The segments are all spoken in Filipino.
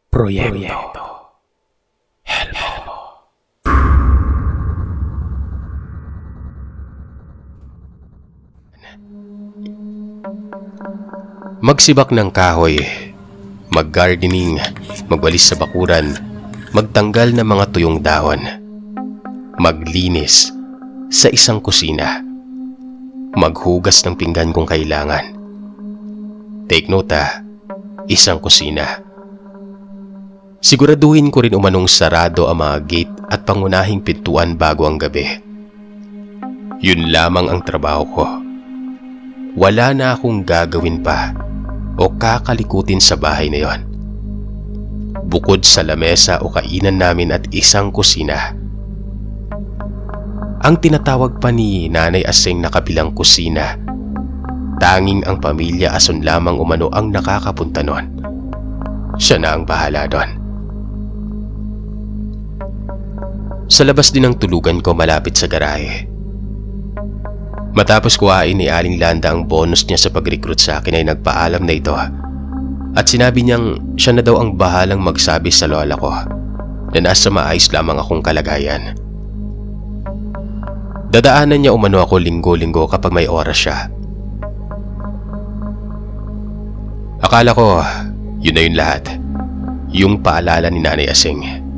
Proyekto Helmo. Magsibak ng kahoy, mag-gardening, magwalis sa bakuran, magtanggal ng mga tuyong dahon, maglinis sa isang kusina, maghugas ng pinggan kung kailangan. Take note isang kusina. Siguraduhin ko rin umanong sarado ang mga gate at pangunahing pintuan bago ang gabi. Yun lamang ang trabaho ko. Wala na akong gagawin pa o kakalikutin sa bahay na yon. Bukod sa lamesa o kainan namin at isang kusina. Ang tinatawag pa ni Nanay Aseng na kabilang kusina, tanging ang pamilya Ason lamang umano ang nakakapunta nun. Siya na ang bahala doon. Sa labas din ang tulugan ko malapit sa garahe. Matapos kuhain ni Aling Landa ang bonus niya sa pag-recruit sa akin ay nagpaalam na ito at sinabi niyang siya na daw ang bahalang magsabi sa lola ko na nasa maayos lamang akong kalagayan. Dadaanan niya umano ako linggo-linggo kapag may oras siya. Akala ko yun na yun lahat, yung paalala ni Nanay Aseng.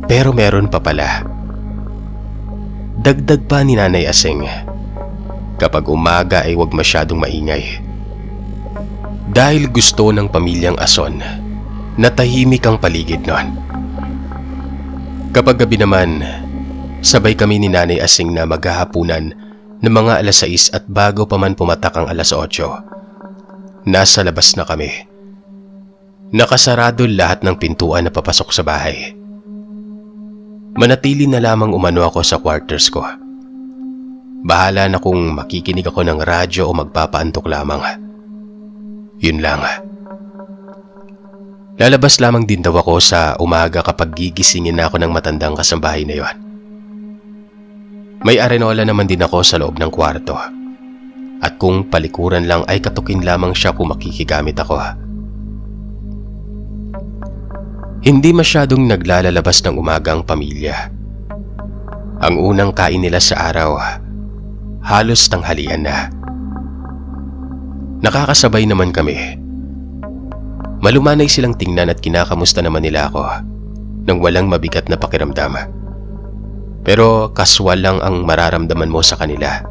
Pero meron pa pala. Dagdag pa ni Nanay Aseng, kapag umaga ay huwag masyadong maingay. Dahil gusto ng pamilyang Ason na tahimik ang paligid nun. Kapag gabi naman, sabay kami ni Nanay Aseng na maghahapunan ng mga 6:00 at bago pa man pumatak ang 8:00, nasa labas na kami. Nakasarado lahat ng pintuan na papasok sa bahay. Manatili na lamang umano ako sa quarters ko. Bahala na kung makikinig ako ng radyo o magpapaantok lamang. Yun lang. Lalabas lamang din daw ako sa umaga kapag gigisingin na ako ng matandang kasambahay na yon. May arenola naman din ako sa loob ng kwarto. At kung palikuran lang ay katukin lamang siya kung makikigamit ako. Hindi masyadong naglalalabas ng umaga ang pamilya. Ang unang kain nila sa araw, halos tanghalian na. Nakakasabay naman kami. Malumanay silang tingnan at kinakamusta naman nila ako nang walang mabigat na pakiramdam. Pero kaswal lang ang mararamdaman mo sa kanila.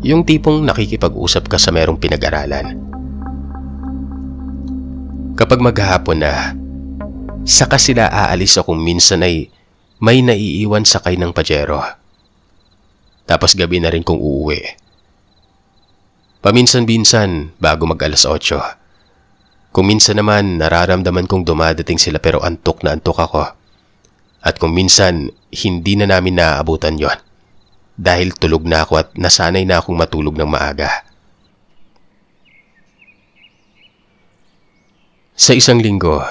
Yung tipong nakikipag-usap ka sa merong pinag-aralan. Kapag maghapon na, saka sila aalis o kung minsan ay may naiiwan sakay ng pajero. Tapos gabi na rin kung uuwi. Paminsan-binsan bago mag 8:00. Kung minsan naman nararamdaman kong dumadating sila pero antok na antok ako. At kung minsan hindi na namin naaabutan yon dahil tulog na ako at nasanay na akong matulog ng maaga. Sa isang linggo,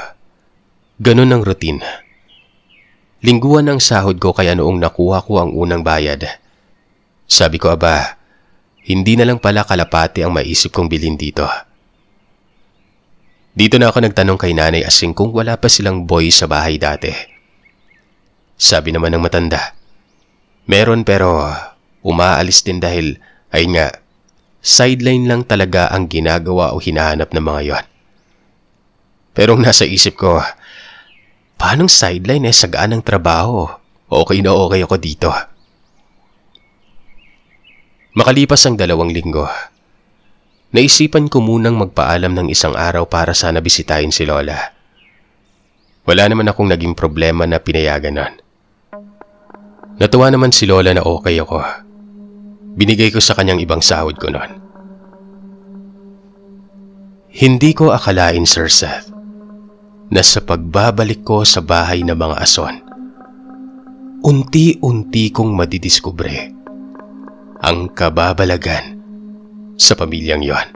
ganun ang routine. Lingguan ang sahod ko kaya noong nakuha ko ang unang bayad, sabi ko aba, hindi na lang pala kalapati ang maisip kong bilhin dito. Dito na ako nagtanong kay Nanay Aseng kung wala pa silang boy sa bahay dati. Sabi naman ng matanda, meron pero umaalis din dahil ay nga, sideline lang talaga ang ginagawa o hinahanap ng mga yon. Pero nasa isip ko, paanong sideline sagaan ng trabaho? Okay na okay ako dito. Makalipas ang 2 linggo, naisipan ko munang magpaalam ng isang araw para sana bisitahin si Lola. Wala naman akong naging problema na pinayagan nun. Natuwa naman si Lola na okay ako. Binigay ko sa kanyang ibang sahod ko nun. Hindi ko akalain, Sir Seth, na sa pagbabalik ko sa bahay ng mga Ason, unti-unti kong madidiskubre ang kababalagan sa pamilyang yon.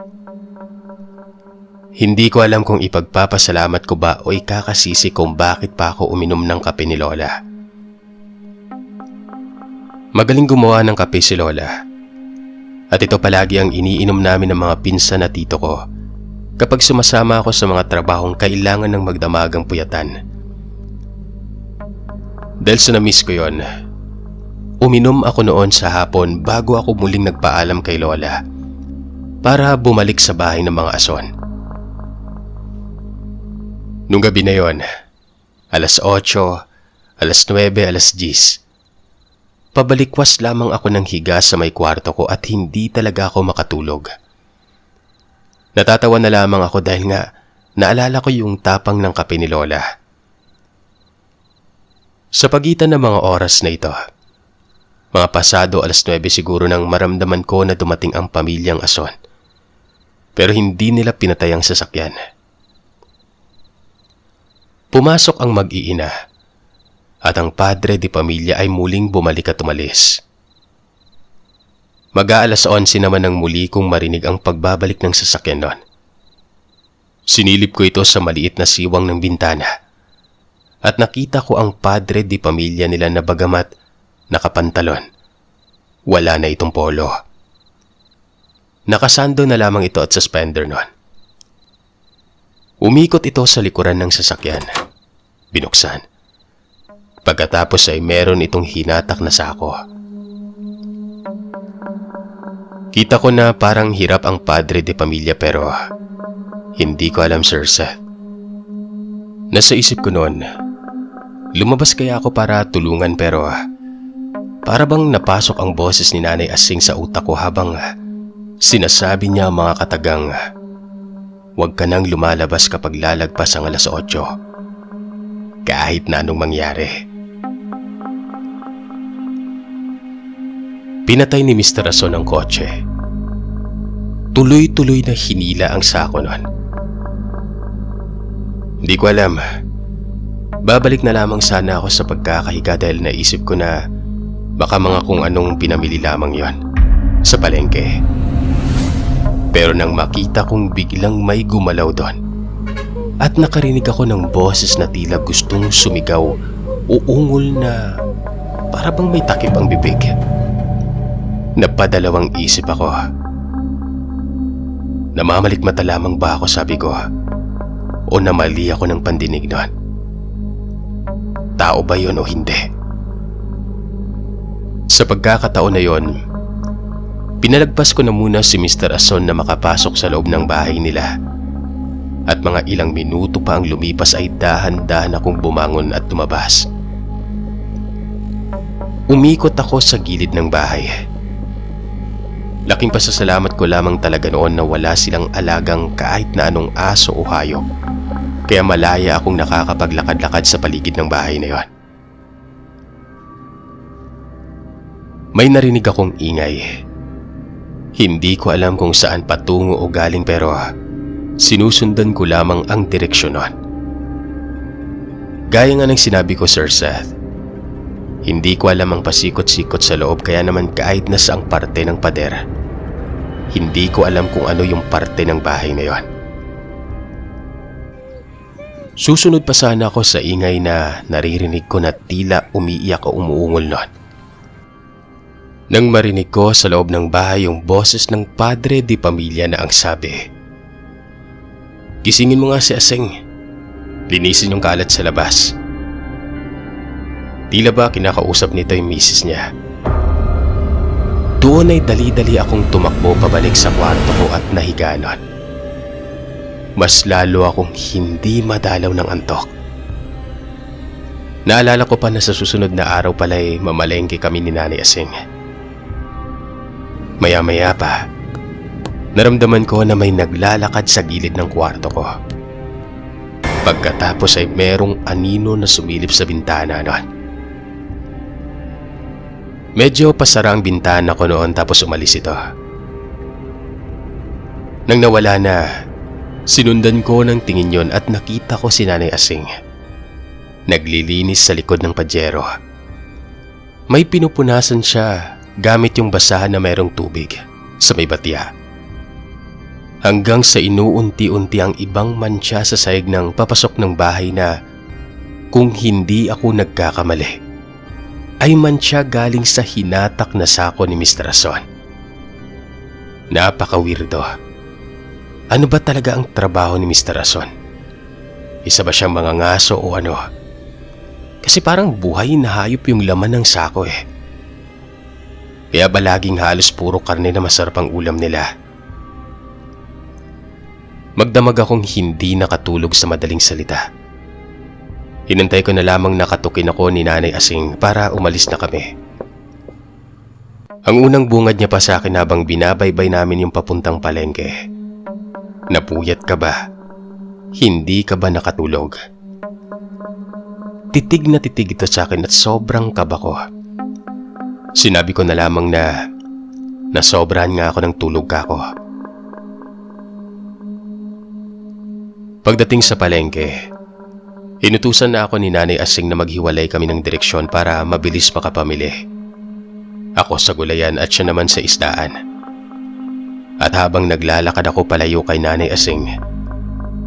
Hindi ko alam kung ipagpapasalamat ko ba o ikakasisi kung bakit pa ako uminom ng kape ni Lola. Magaling gumawa ng kape si Lola. At ito palagi ang iniinom namin ng mga pinsan na tito ko kapag sumasama ako sa mga trabahong kailangan ng magdamagang puyatan. Dahil sa na-miss ko yon, uminom ako noon sa hapon bago ako muling nagpaalam kay Lola para bumalik sa bahay ng mga ason. Nung gabi na yon, alas 8, alas 9, alas 10, pabalikwas lamang ako ng higa sa may kwarto ko at hindi talaga ako makatulog. Natatawa na lamang ako dahil nga naalala ko yung tapang ng kape ni Lola. Sa pagitan ng mga oras na ito, mga pasado alas 9 siguro nang maramdaman ko na dumating ang pamilyang ason. Pero hindi nila pinatay ang sasakyan. Pumasok ang mag-iina at ang padre di pamilya ay muling bumalik at umalis. Mag-aalas 11 naman nang muli kong marinig ang pagbabalik ng sasakyan noon. Sinilip ko ito sa maliit na siwang ng bintana at nakita ko ang padre di pamilya nila na bagamat nakapantalon, wala na itong polo. Nakasando na lamang ito at suspender noon. Umikot ito sa likuran ng sasakyan. Binuksan. Pagkatapos ay meron itong hinatak na sako. Kita ko na parang hirap ang padre de pamilya pero hindi ko alam, Sir Seth. Nasa isip ko noon, lumabas kaya ako para tulungan pero para bang napasok ang boses ni Nanay Asing sa utak ko habang sinasabi niya ang mga katagang, "Huwag ka nang lumalabas kapag lalagpas ang alas 8. Kahit na anong mangyari." Pinatay ni Mr. Ason ang kotse. Tuloy-tuloy na hinila ang sako noon. Hindi ko alam. Babalik na lamang sana ako sa pagkakahiga dahil naisip ko na baka mga kung anong pinamili lamang yon sa palengke. Pero nang makita kong biglang may gumalaw doon at nakarinig ako ng boses na tila gustong sumigaw o ungol na para bang may takip ang bibig, napadalawang isip ako. Namamalikmata lamang ba ako, sabi ko, o namali ako ng pandinig noon? Tao ba yun o hindi? Sa pagkakataon na yon, pinalagpas ko na muna si Mr. Ason na makapasok sa loob ng bahay nila. At mga ilang minuto pa ang lumipas ay dahan-dahan akong bumangon at tumabas. Umikot ako sa gilid ng bahay. Laking pasasalamat ko lamang talaga noon na wala silang alagang kahit na anong aso o hayop. Kaya malaya akong nakakapaglakad-lakad sa paligid ng bahay na yon. May narinig akong ingay. Hindi ko alam kung saan patungo o galing pero sinusundan ko lamang ang direksyon nun. Gaya nga ng sinabi ko, Sir Seth, hindi ko alam ang pasikot-sikot sa loob kaya naman kahit na saang parte ng pader, hindi ko alam kung ano yung parte ng bahay na yon. Susunod pa sana ako sa ingay na naririnig ko na tila umiiyak o umuungol nun. Nang marinig ko sa loob ng bahay yung boses ng padre di pamilya na ang sabi, "Gisingin mo nga si Asing. Linisin yung kalat sa labas." Tila ba kinakausap nito yung misis niya. Doon ay dali-dali akong tumakbo pabalik sa kwarto ko at nahiga nun. Mas lalo akong hindi madalaw ng antok. Naalala ko pa na sa susunod na araw pala'y mamalengke kami ni Nanay Asing. Maya-maya pa, naramdaman ko na may naglalakad sa gilid ng kwarto ko. Pagkatapos ay merong anino na sumilip sa bintana noon. Medyo pasara ang bintana ko noon tapos umalis ito. Nang nawala na, sinundan ko ng tingin yon at nakita ko si Nanay Asing. Naglilinis sa likod ng pajero. May pinupunasan siya gamit yung basahan na mayroong tubig sa may batya. Hanggang sa inuunti-unti ang ibang mantsa sa sahig ng papasok ng bahay na kung hindi ako nagkakamali ay mantsa galing sa hinatak na sako ni Mr. Ason. Napaka-weirdo Ano ba talaga ang trabaho ni Mr. Rason? Isa ba siyang mangangaso o ano? Kasi parang buhay na hayop yung laman ng sako eh. Kaya ba laging halos puro karne na masarap ang ulam nila? Magdamag akong hindi nakatulog sa madaling salita. Hinantay ko na lamang nakatukin ako ni Nanay Asing para umalis na kami. Ang unang bungad niya pa sa akin habang binabaybay namin yung papuntang palengke. Napuyat ka ba? Hindi ka ba nakatulog? Titig na titig ito sa akin at sobrang kaba ko. Sinabi ko na lamang na nasobrahan nga ako ng tulog kako. Pagdating sa palengke, inutusan na ako ni Nanay Asing na maghiwalay kami ng direksyon para mabilis makapamili. Ako sa gulayan at siya naman sa isdaan. At habang naglalakad ako palayo kay Nanay Asing,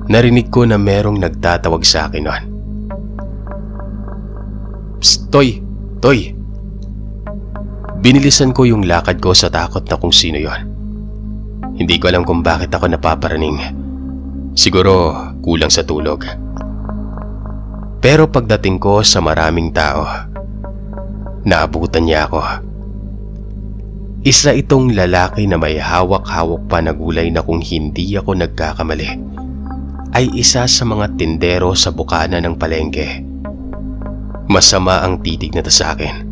narinig ko na merong nagtatawag sa akin noon. Psst, Toy! Toy! Binilisan ko yung lakad ko sa takot na kung sino yon. Hindi ko alam kung bakit ako napaparaning. Siguro kulang sa tulog. Pero pagdating ko sa maraming tao, naabutan niya ako. Isa itong lalaki na may hawak-hawak pa na gulay na kung hindi ako nagkakamali, ay isa sa mga tindero sa bukana ng palengke. Masama ang titig na sa akin.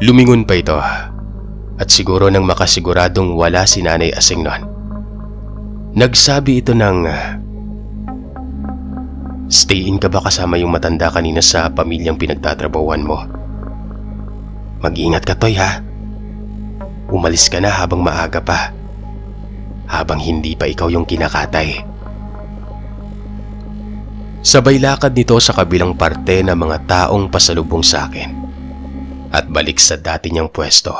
Lumingon pa ito at siguro nang makasiguradong wala si Nanay Asing noon. Nagsabi ito ng, "Stay in ka ba kasama yung matanda kanina sa pamilyang pinagtatrabawan mo? Mag-ingat ka, Toy, ha? Umalis ka na habang maaga pa, habang hindi pa ikaw yung kinakatay." Sabay lakad nito sa kabilang parte ng mga taong pasalubong sa akin at balik sa dati niyang pwesto.